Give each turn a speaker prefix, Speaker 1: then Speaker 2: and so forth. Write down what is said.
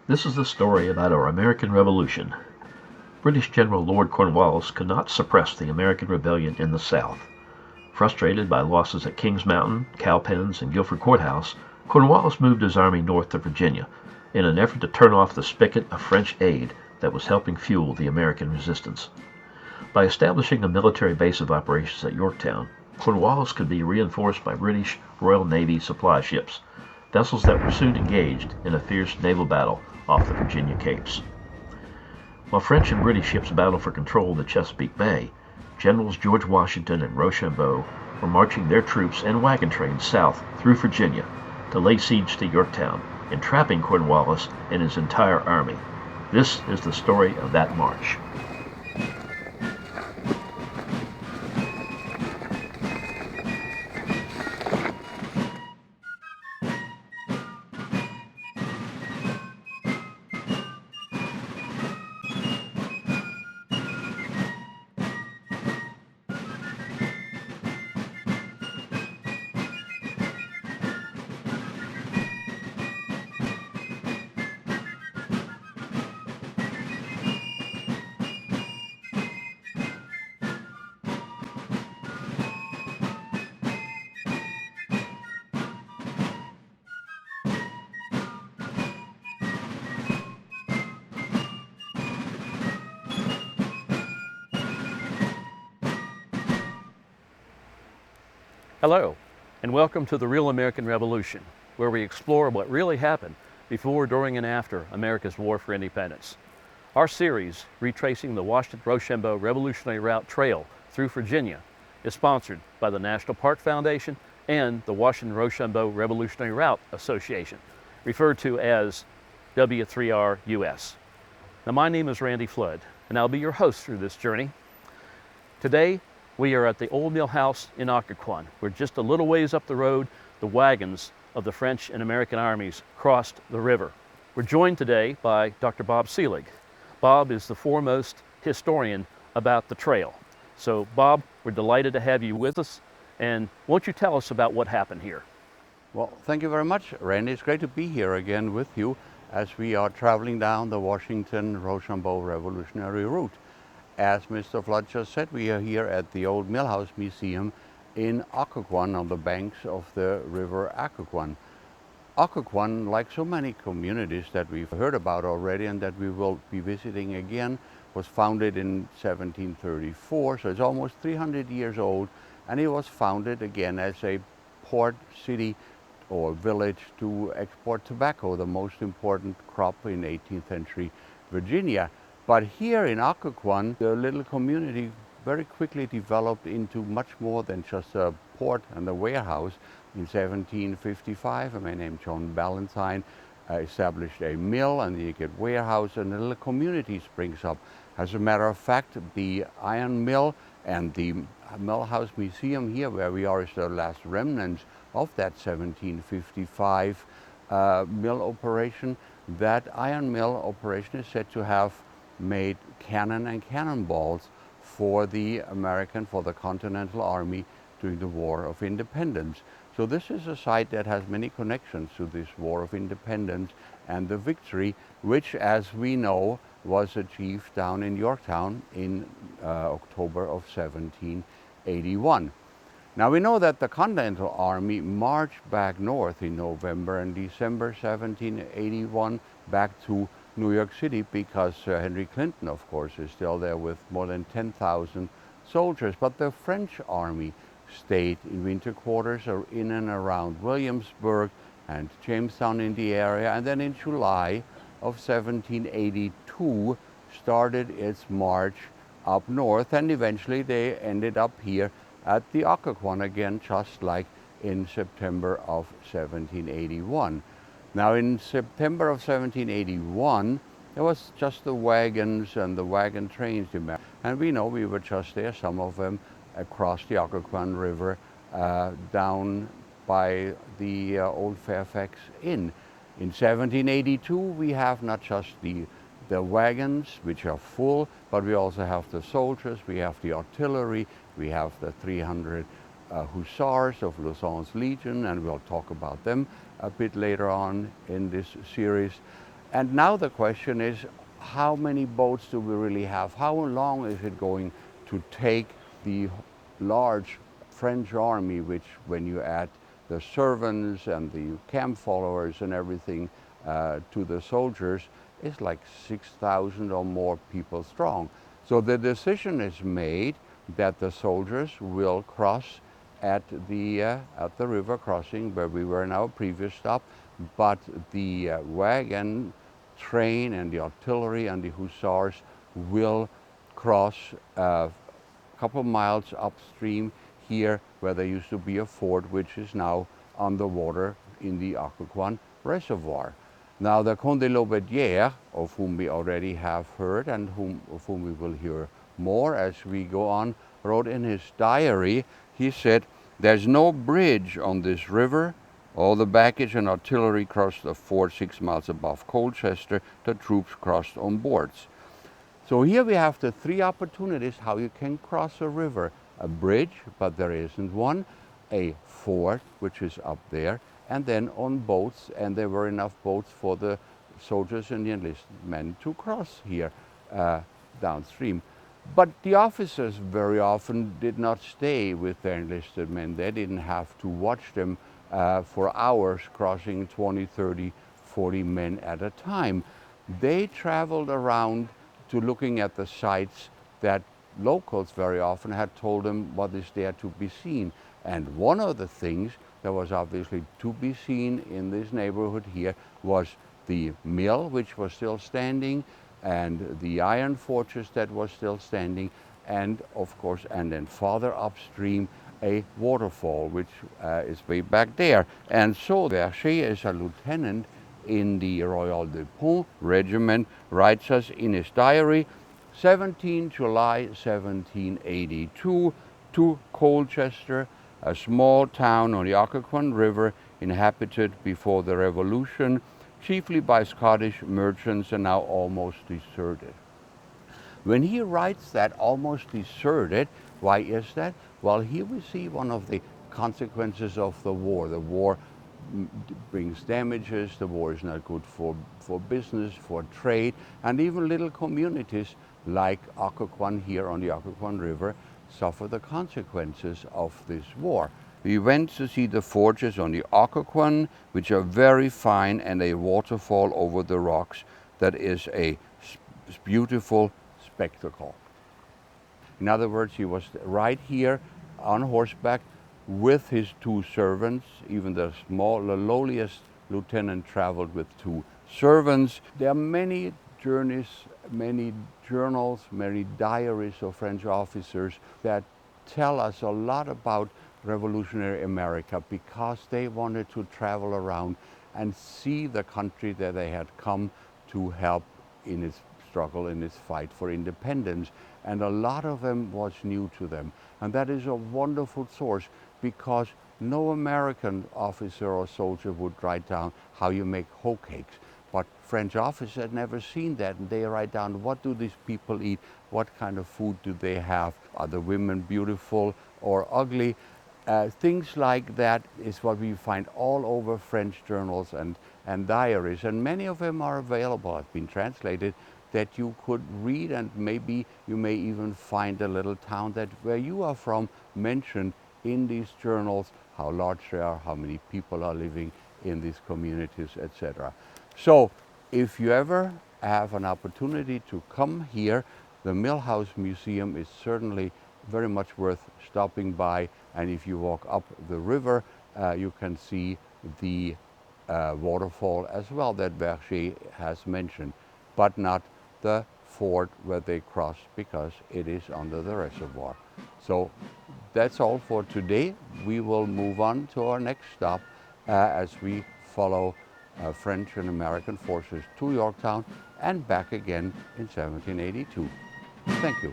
Speaker 1: This is the story about our American Revolution. British General Lord Cornwallis could not suppress the American rebellion in the South. Frustrated by losses at Kings Mountain, Cowpens, and Guilford Courthouse, Cornwallis moved his army north to Virginia in an effort to turn off the spigot of French aid that was helping fuel the American resistance. By establishing a military base of operations at Yorktown, Cornwallis could be reinforced by British Royal Navy supply ships, vessels that were soon engaged in a fierce naval battle off the Virginia Capes. While French and British ships battled for control of the Chesapeake Bay, Generals George Washington and Rochambeau were marching their troops and wagon trains south through Virginia to lay siege to Yorktown, entrapping Cornwallis and his entire army. This is the story of that march.
Speaker 2: Hello, and welcome to the Real American Revolution, where we explore what really happened before, during, and after America's War for Independence. Our series, retracing the Washington-Rochambeau Revolutionary Route Trail through Virginia, is sponsored by the National Park Foundation and the Washington-Rochambeau Revolutionary Route Association, referred to as W3R US. Now, my name is Randy Flood, and I'll be your host through this journey. Today, we are at the old mill house in Occoquan, where just a little ways up the road, the wagons of the French and American armies crossed the river. We're joined today by Dr. Bob Selig. Bob is the foremost historian about the trail. So Bob, we're delighted to have you with us, and won't you tell us about what happened here?
Speaker 3: Well, thank you very much, Randy. It's great to be here again with you as we are traveling down the Washington-Rochambeau Revolutionary Route. As Mr. Flood just said, we are here at the Old Millhouse Museum in Occoquan on the banks of the river Occoquan. Occoquan, like so many communities that we've heard about already and that we will be visiting again, was founded in 1734, so it's almost 300 years old, and it was founded again as a port city or village to export tobacco, the most important crop in 18th century Virginia. But here in Occoquan, the little community very quickly developed into much more than just a port and a warehouse. In 1755, a man named John Ballantyne established a mill and the warehouse, and a little community springs up. As a matter of fact, the iron mill and the Millhouse Museum here, where we are, is the last remnants of that 1755 mill operation. That iron mill operation is said to have made cannon and cannonballs for the Continental Army during the War of Independence. So this is a site that has many connections to this War of Independence and the victory, which, as we know, was achieved down in Yorktown in October of 1781. Now we know that the Continental Army marched back north in November and December 1781 back to New York City because Henry Clinton, of course, is still there with more than 10,000 soldiers. But the French army stayed in winter quarters in and around Williamsburg and Jamestown in the area, and then in July of 1782 started its march up north, and eventually they ended up here at the Occoquan again, just like in September of 1781. Now in September of 1781, there was just the wagons and the wagon trains, and we know we were just there, some of them across the Occoquan River down by the old Fairfax Inn. In 1782, we have not just the wagons, which are full, but we also have the soldiers, we have the artillery, we have the 300 hussars of Lauzon's Legion, and we'll talk about them a bit later on in this series. And now the question is, how many boats do we really have? How long is it going to take the large French army, which when you add the servants and the camp followers and everything to the soldiers, is like 6,000 or more people strong. So the decision is made that the soldiers will cross at the river crossing where we were in our previous stop, but the wagon train and the artillery and the hussars will cross a couple of miles upstream here where there used to be a fort, which is now underwater in the Occoquan reservoir. Now the Comte de Lobedière, of whom we already have heard and of whom we will hear more as we go on, wrote in his diary, he said, "There's no bridge on this river. All the baggage and artillery crossed the fort 6 miles above Colchester. The troops crossed on boards." So here we have the three opportunities how you can cross a river. A bridge, but there isn't one. A fort, which is up there. And then on boats, and there were enough boats for the soldiers and the enlisted men to cross here downstream. But the officers very often did not stay with their enlisted men. They didn't have to watch them for hours crossing 20, 30, 40 men at a time. They traveled around to looking at the sites that locals very often had told them what is there to be seen. And one of the things that was obviously to be seen in this neighborhood here was the mill, which was still standing, and the iron fortress that was still standing, and of course, and then farther upstream, a waterfall, which is way back there. And so Verger is a lieutenant in the Royal de Pont regiment, writes us in his diary, 17 July 1782, to Colchester, a small town on the Occoquan River, inhabited before the Revolution, chiefly by Scottish merchants, and now almost deserted. When he writes that almost deserted, why is that? Well, here we see one of the consequences of the war. The war brings damages, the war is not good for business, for trade, and even little communities like Occoquan here on the Occoquan River suffer the consequences of this war. We went to see the forges on the Occoquan, which are very fine, and a waterfall over the rocks that is a beautiful spectacle. In other words, he was right here on horseback with his two servants. Even the lowliest lieutenant traveled with two servants. There are many journeys, many journals, many diaries of French officers that tell us a lot about revolutionary America, because they wanted to travel around and see the country that they had come to help in its struggle, in its fight for independence. And a lot of them was new to them. And that is a wonderful source, because no American officer or soldier would write down how you make hoe cakes. But French officers had never seen that, and they write down, what do these people eat? What kind of food do they have? Are the women beautiful or ugly? Things like that is what we find all over French journals and diaries, and many of them are available, have been translated, that you could read, and maybe you may even find a little town that where you are from mentioned in these journals, how large they are, how many people are living in these communities, etc. So if you ever have an opportunity to come here, the Millhouse Museum is certainly very much worth stopping by. And if you walk up the river, you can see the waterfall as well that Verger has mentioned, but not the fort where they cross, because it is under the reservoir. So that's all for today. We will move on to our next stop as we follow French and American forces to Yorktown and back again in 1782. Thank you.